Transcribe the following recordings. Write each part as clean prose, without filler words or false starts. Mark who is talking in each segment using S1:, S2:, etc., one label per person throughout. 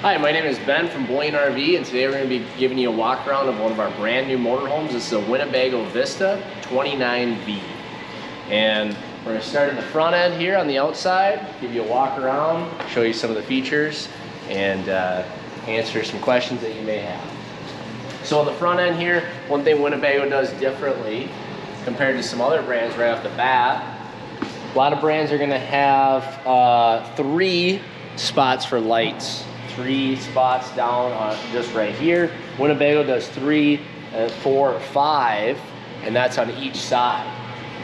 S1: Hi, my name is Ben from Boyne RV, and today we're going to be giving you a walk around of one of our brand new motorhomes. This is a Winnebago Vista 29V. And we're going to start in the front end here on the outside, give you a walk around, show you some of the features, and answer some questions that you may have. So on the front end here, one thing Winnebago does differently compared to some other brands right off the bat, a lot of brands are going to have 3 spots for lights. 3 spots down on just right here. Winnebago does 3, 4, 5, and that's on each side.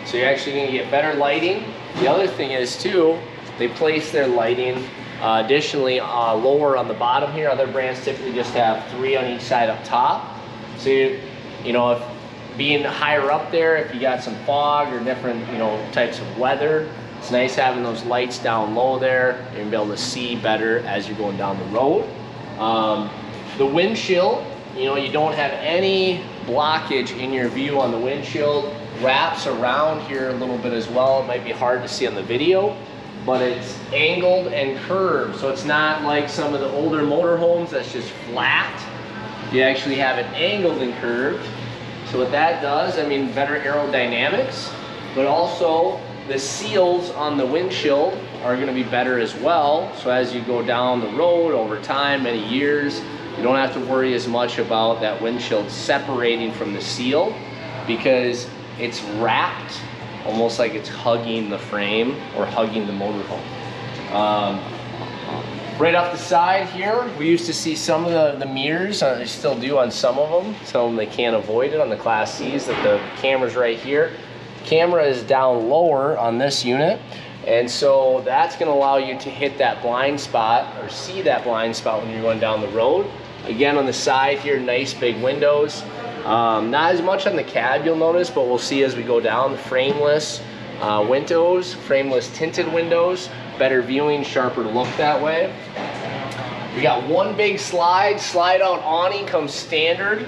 S1: So you're actually going to get better lighting. The other thing is too, they place their lighting additionally lower on the bottom here. Other brands typically just have 3 on each side up top. So you know, if being higher up there, if you got some fog or different types of weather, it's nice having those lights down low there. You're gonna be able to see better as you're going down the road. The windshield, you don't have any blockage in your view on the windshield. Wraps around here a little bit as well. It might be hard to see on the video, but it's angled and curved. So it's not like some of the older motorhomes that's just flat. You actually have it angled and curved. So what that does, better aerodynamics, but also the seals on the windshield are going to be better as well. So as you go down the road over time, many years, you don't have to worry as much about that windshield separating from the seal because it's wrapped almost like it's hugging the frame or hugging the motorhome. Right off the side here, we used to see some of the mirrors, they still do on some of them. Some of them they can't avoid it on the Class C's, that the camera's right here. Camera is down lower on this unit, and so that's going to allow you to hit that blind spot or see that blind spot when you're going down the road. Again, on the side here, nice big windows. Not as much on the cab you'll notice, but we'll see as we go down. Frameless windows, frameless tinted windows, better viewing, sharper look that way. We got one big slide out awning comes standard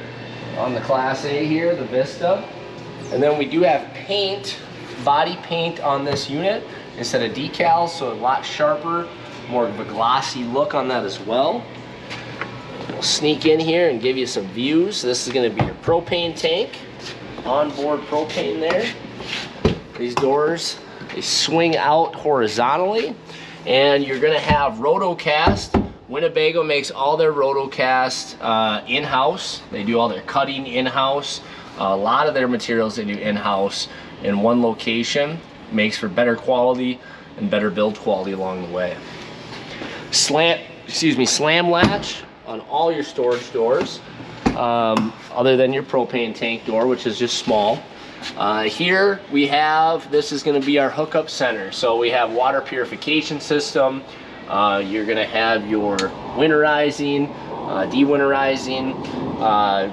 S1: on the Class A here, the Vista. And then we do have paint, body paint on this unit instead of decals, so a lot sharper, more of a glossy look on that as well. We'll sneak in here and give you some views. This is going to be your propane tank, onboard propane there. These doors, they swing out horizontally, and you're going to have rotocast. Winnebago makes all their rotocast in-house. They do all their cutting in-house. A lot of their materials they do in-house in one location. Makes for better quality and better build quality along the way. Slam latch on all your storage doors, other than your propane tank door, which is just small. Here we have, this is going to be our hookup center. So we have water purification system. You're going to have your winterizing, dewinterizing,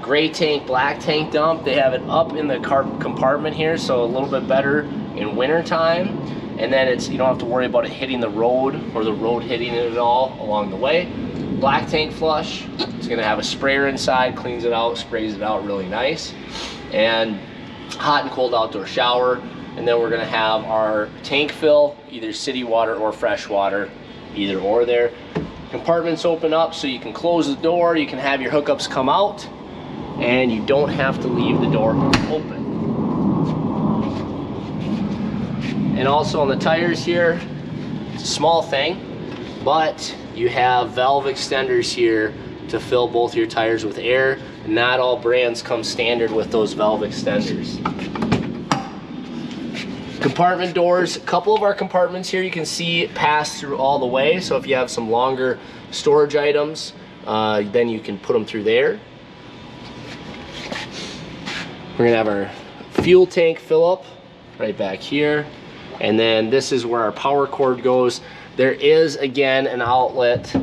S1: gray tank, black tank dump. They have it up in the compartment here, so a little bit better in winter time. And then you don't have to worry about it hitting the road or the road hitting it at all along the way. Black tank flush, it's going to have a sprayer inside, cleans it out, sprays it out really nice. And hot and cold outdoor shower. And then we're going to have our tank fill, either city water or fresh water, either or there. Compartments open up so you can close the door, you can have your hookups come out, and you don't have to leave the door open. And also on the tires here, it's a small thing, but you have valve extenders here to fill both your tires with air. Not all brands come standard with those valve extenders. Compartment doors, a couple of our compartments here you can see pass through all the way, so if you have some longer storage items, then you can put them through there. We're gonna have our fuel tank fill up right back here, and then this is where our power cord goes. There is again an outlet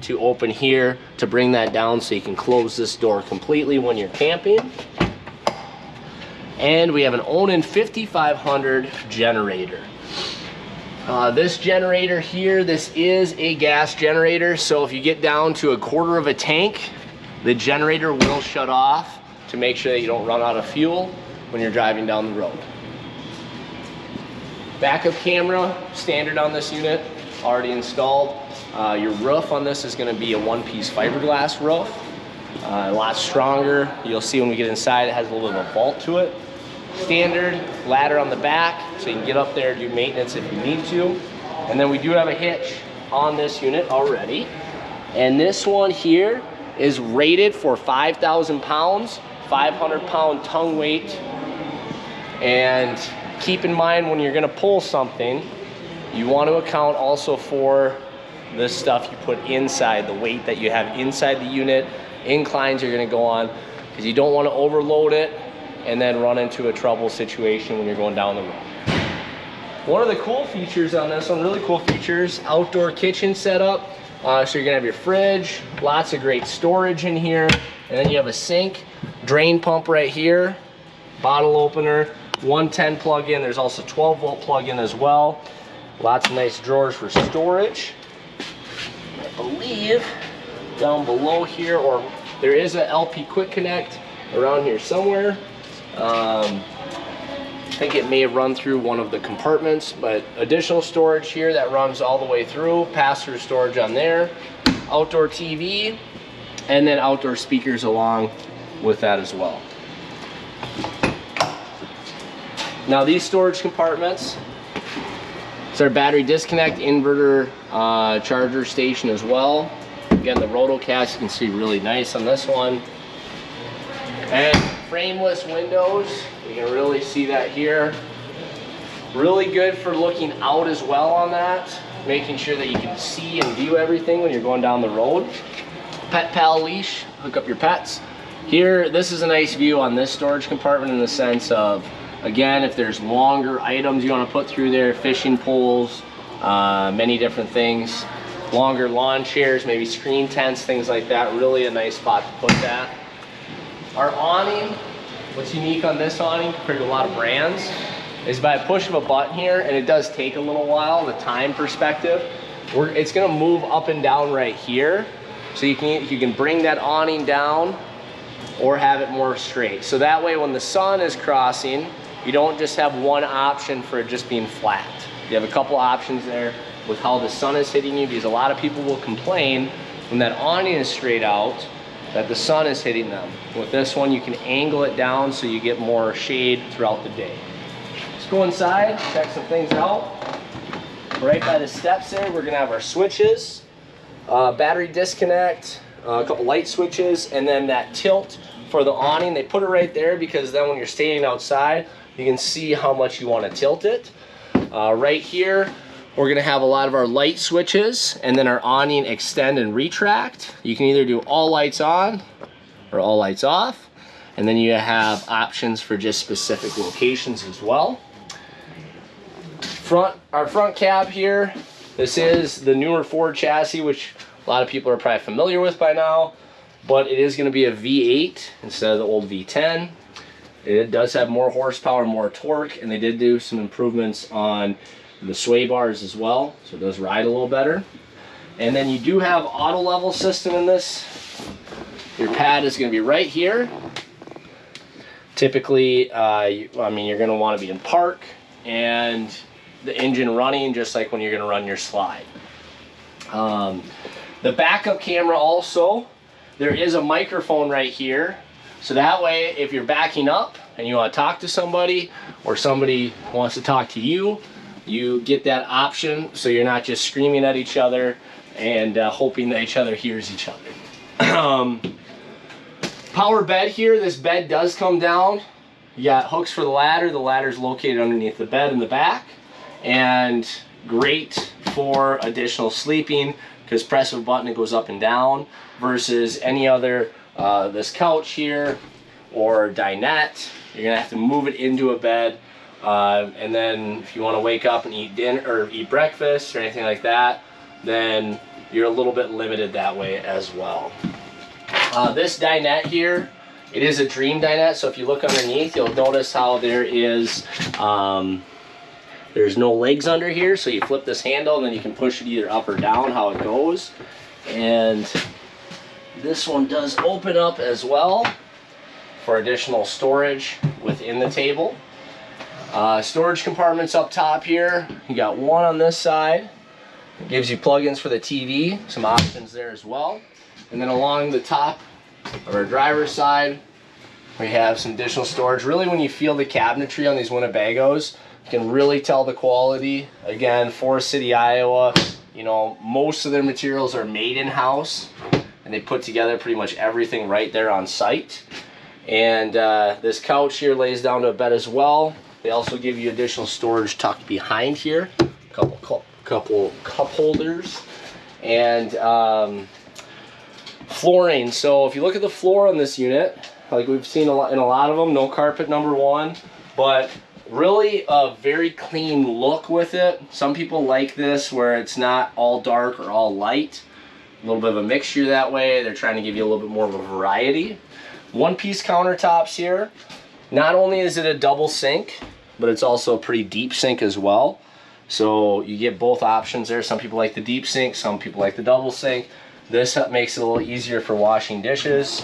S1: to open here to bring that down so you can close this door completely when you're camping. And we have an Onan 5500 generator. This generator here, this is a gas generator, so if you get down to 1/4 of a tank, the generator will shut off to make sure that you don't run out of fuel when you're driving down the road. Backup camera, standard on this unit. already installed. Your roof on this is going to be a one-piece fiberglass roof. A lot stronger. You'll see when we get inside, it has a little bit of a vault to it. Standard ladder on the back, so you can get up there and do maintenance if you need to. And then we do have a hitch on this unit already. And this one here is rated for 5,000 pounds, 500-pound tongue weight. And keep in mind when you're gonna pull something, you want to account also for this stuff you put inside, the weight that you have inside the unit, inclines you're gonna go on, because you don't want to overload it and then run into a trouble situation when you're going down the road. One of the cool features on this one, really cool features, outdoor kitchen setup. So you're gonna have your fridge, lots of great storage in here, and then you have a sink, drain pump right here, bottle opener, 110 plug-in. There's also 12-volt plug-in as well. Lots of nice drawers for storage. I believe down below here, or there is a LP quick connect around here somewhere. I think it may have run through one of the compartments, but additional storage here that runs all the way through, pass-through storage on there, outdoor TV, and then outdoor speakers along with that as well. Now these storage compartments, it's our battery disconnect, inverter, charger station as well. Again, the rotocast you can see really nice on this one. And frameless windows, you can really see that here. Really good for looking out as well on that, making sure that you can see and view everything when you're going down the road. Pet Pal leash, hook up your pets. Here, this is a nice view on this storage compartment in the sense of, again, if there's longer items you want to put through there, fishing poles, many different things, longer lawn chairs, maybe screen tents, things like that. Really a nice spot to put that. Our awning, what's unique on this awning compared to a lot of brands is by a push of a button here, and it does take a little while, the time perspective, it's gonna move up and down right here. So you can bring that awning down or have it more straight. So that way when the sun is crossing, you don't just have one option for it just being flat. You have a couple options there with how the sun is hitting you, because a lot of people will complain when that awning is straight out that the sun is hitting them. With this one, you can angle it down so you get more shade throughout the day. Let's go inside, check some things out. Right by the steps there, we're gonna have our switches, battery disconnect, a couple light switches, and then that tilt for the awning. They put it right there because then when you're standing outside, you can see how much you want to tilt it. Right here, we're gonna have a lot of our light switches, and then our awning extend and retract. You can either do all lights on or all lights off, and then you have options for just specific locations as well. Our front cab here, this is the newer Ford chassis, which a lot of people are probably familiar with by now, but it is gonna be a V8 instead of the old V10. It does have more horsepower, more torque, and they did do some improvements on the sway bars as well, so it does ride a little better. And then you do have auto level system in this. Your pad is going to be right here. Typically, you're going to want to be in park and the engine running, just like when you're going to run your slide. The backup camera also, there is a microphone right here, so that way if you're backing up and you want to talk to somebody, or somebody wants to talk to you, you get that option, so you're not just screaming at each other and hoping that each other hears each other. Power bed here. This bed does come down. You got hooks for the ladder. The ladder is located underneath the bed in the back, and great for additional sleeping because press of a button it goes up and down, versus any other this couch here or dinette. You're gonna have to move it into a bed. And then if you want to wake up and eat dinner or eat breakfast or anything like that, then you're a little bit limited that way as well. This dinette here, it is a dream dinette, so if you look underneath, you'll notice how there is there's no legs under here, so you flip this handle and then you can push it either up or down, how it goes. And this one does open up as well for additional storage within the table. Storage compartments up top here. You got one on this side It gives you plugins for the TV, some options there as well. And then along the top of our driver's side, we have some additional storage. Really, when you feel the cabinetry on these Winnebagos, you can really tell the quality. Again, Forest City, Iowa, you know, most of their materials are made in-house, and they put together pretty much everything right there on site. And this couch here lays down to a bed as well. They also give you additional storage tucked behind here, couple cup holders, and flooring. So if you look at the floor on this unit, like we've seen in a lot of them, no carpet, number one, but really a very clean look with it. Some people like this where it's not all dark or all light, a little bit of a mixture that way. They're trying to give you a little bit more of a variety. One-piece countertops here. Not only is it a double sink, but it's also a pretty deep sink as well. So you get both options there. Some people like the deep sink, some people like the double sink. This makes it a little easier for washing dishes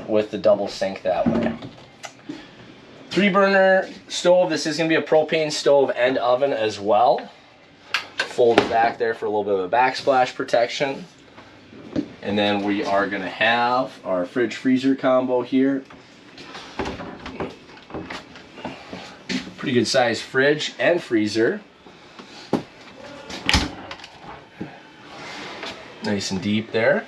S1: with the double sink that way. 3-burner stove. This is going to be a propane stove and oven as well. Fold it back there for a little bit of a backsplash protection. And then we are going to have our fridge freezer combo here. Pretty good size fridge and freezer. Nice and deep there.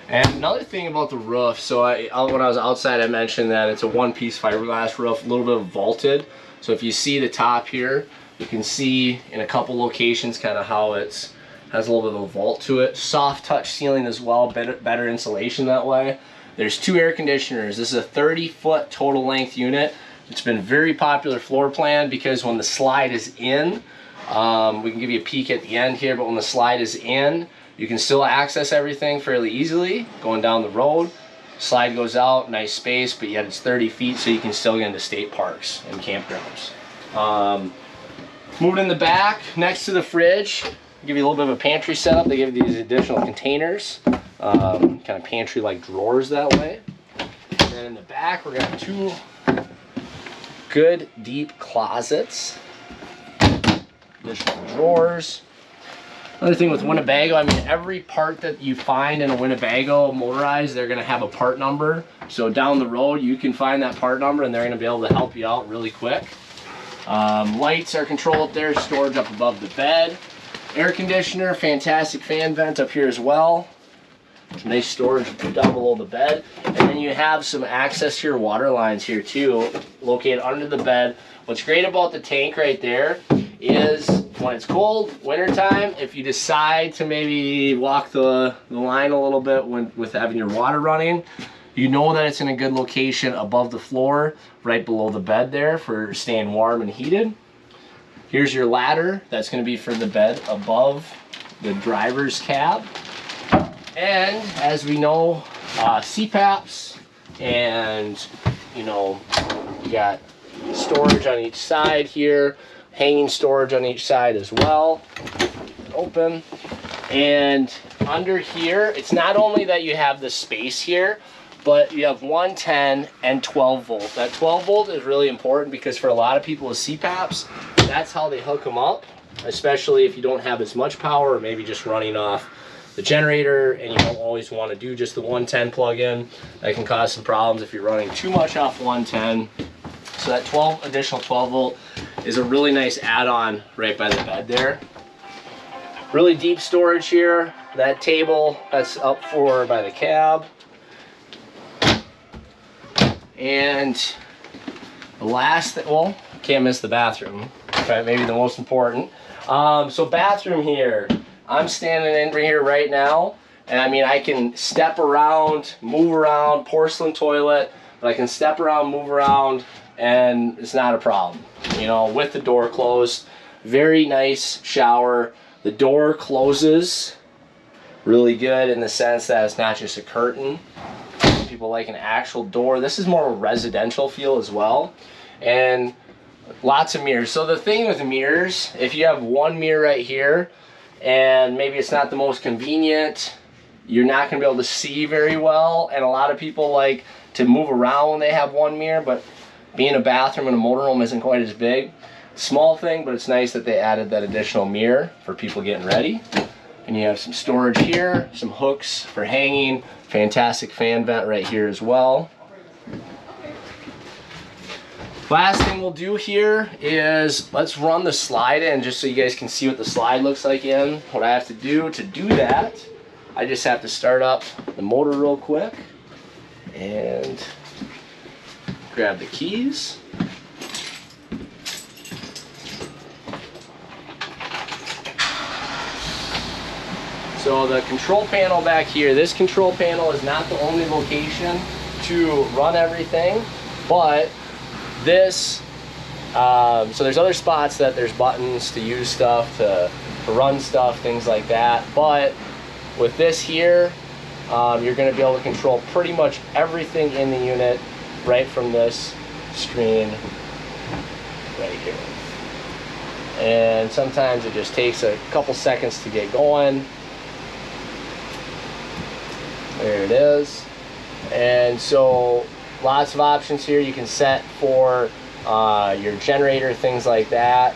S1: And another thing about the roof, so when I was outside I mentioned that it's a one-piece fiberglass roof, a little bit vaulted. So if you see the top here, you can see in a couple locations kind of how it's has a little bit of a vault to it. Soft touch ceiling as well, better insulation that way. There's 2 air conditioners. This is a 30-foot total length unit. It's been a very popular floor plan because when the slide is in, we can give you a peek at the end here, but when the slide is in, you can still access everything fairly easily going down the road. Slide goes out, nice space, but yet it's 30 feet, so you can still get into state parks and campgrounds. Moving in the back, next to the fridge, give you a little bit of a pantry setup. They give you these additional containers, kind of pantry-like drawers that way. And then in the back, we're gonna have 2 good deep closets, additional drawers. Another thing with Winnebago, I mean, every part that you find in a Winnebago motorized, they're gonna have a part number. So down the road, you can find that part number and they're gonna be able to help you out really quick. Lights are controlled up there, storage up above the bed. Air conditioner, fantastic fan vent up here as well. Nice storage down below the bed. And then you have some access to your water lines here too, located under the bed. What's great about the tank right there is when it's cold, wintertime, if you decide to maybe walk the line a little bit with having your water running, you know that it's in a good location above the floor, right below the bed there for staying warm and heated. Here's your ladder. That's going to be for the bed above the driver's cab. And as we know, CPAPs and, you know, you got storage on each side here, hanging storage on each side as well. Open. And under here, it's not only that you have the space here, but you have 110 and 12 volt. That 12 volt is really important because for a lot of people with CPAPs, that's how they hook them up, especially if you don't have as much power or maybe just running off the generator and you don't always want to do just the 110 plug-in. That can cause some problems if you're running too much off 110. So that additional 12 volt is a really nice add-on right by the bed there. Really deep storage here. That table, that's up for by the cab. And the last thing, well, can't miss the bathroom, right? Maybe the most important. So bathroom here, I'm standing in here right now, and I mean, I can step around, move around, porcelain toilet, but I can step around, move around, and it's not a problem, you know, with the door closed. Very nice shower. The door closes really good in the sense that it's not just a curtain. People like an actual door. This is more of a residential feel as well, and lots of mirrors. So the thing with mirrors, if you have one mirror right here and maybe it's not the most convenient, you're not going to be able to see very well, and a lot of people like to move around when they have one mirror, but being a bathroom in a motorhome isn't quite as big. Small thing, but it's nice that they added that additional mirror for people getting ready. And you have some storage here, some hooks for hanging, fantastic fan vent right here as well. Last thing we'll do here is let's run the slide in just so you guys can see what the slide looks like in. What I have to do that, I just have to start up the motor real quick and grab the keys. So the control panel back here, this control panel is not the only location to run everything, but this, so there's other spots that there's buttons to use stuff, to run stuff, things like that. But with this here, you're going to be able to control pretty much everything in the unit right from this screen right here. And sometimes it just takes a couple seconds to get going. There it is. And so lots of options here. You can set for your generator, things like that.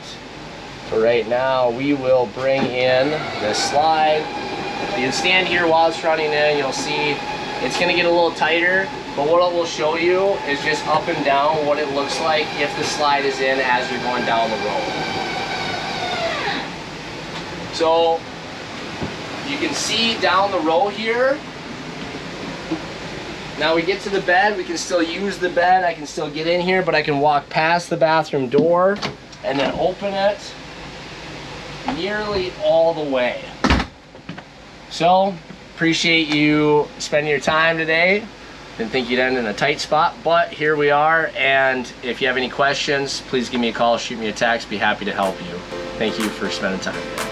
S1: So right now we will bring in this slide. You can stand here while it's running in. You'll see it's going to get a little tighter, but what it will show you is just up and down what it looks like if the slide is in as you're going down the road. So you can see down the row here. Now we get to the bed, we can still use the bed, I can still get in here, but I can walk past the bathroom door and then open it nearly all the way. So, appreciate you spending your time today. Didn't think you'd end in a tight spot, but here we are, and if you have any questions, please give me a call, shoot me a text, be happy to help you. Thank you for spending time today.